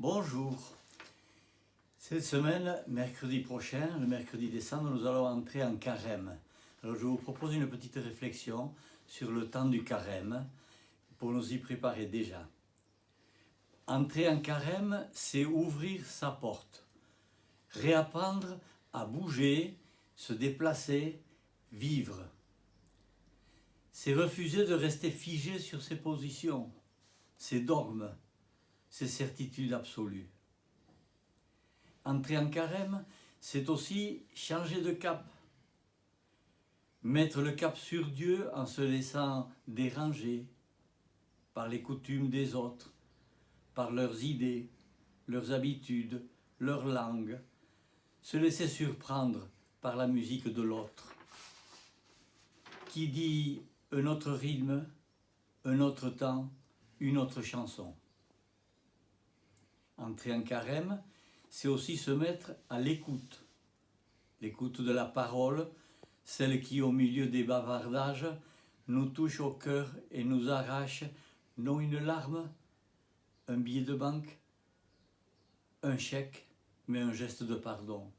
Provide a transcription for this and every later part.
Bonjour. Cette semaine, mercredi prochain, le mercredi décembre, nous allons entrer en carême. Alors je vous propose une petite réflexion sur le temps du carême pour nous y préparer déjà. Entrer en carême, c'est ouvrir sa porte, réapprendre à bouger, se déplacer, vivre. C'est refuser de rester figé sur ses positions, ses dogmes, ses certitudes absolues. Entrer en carême, c'est aussi changer de cap. Mettre le cap sur Dieu en se laissant déranger par les coutumes des autres, par leurs idées, leurs habitudes, leur langue, se laisser surprendre par la musique de l'autre. Qui dit un autre rythme, un autre temps, une autre chanson. Entrer en carême, c'est aussi se mettre à l'écoute. L'écoute de la parole, celle qui, au milieu des bavardages, nous touche au cœur et nous arrache non une larme, un billet de banque, un chèque, mais un geste de pardon,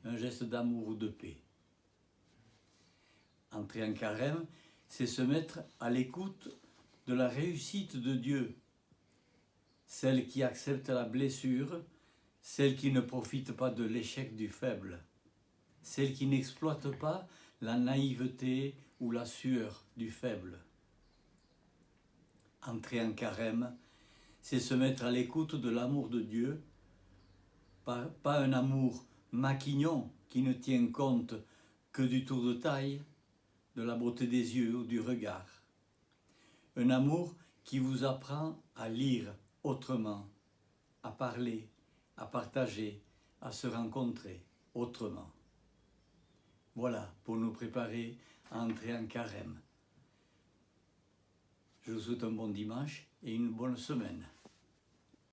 un geste d'amour ou de paix. Entrer en carême, c'est se mettre à l'écoute de la réussite de Dieu, celle qui accepte la blessure, celle qui ne profite pas de l'échec du faible, celle qui n'exploite pas la naïveté ou la sueur du faible. Entrer en carême, c'est se mettre à l'écoute de l'amour de Dieu, pas un amour maquignon qui ne tient compte que du tour de taille, de la beauté des yeux ou du regard. Un amour qui vous apprend à lire autrement, à parler, à partager, à se rencontrer autrement. Voilà pour nous préparer à entrer en carême. Je vous souhaite un bon dimanche et une bonne semaine.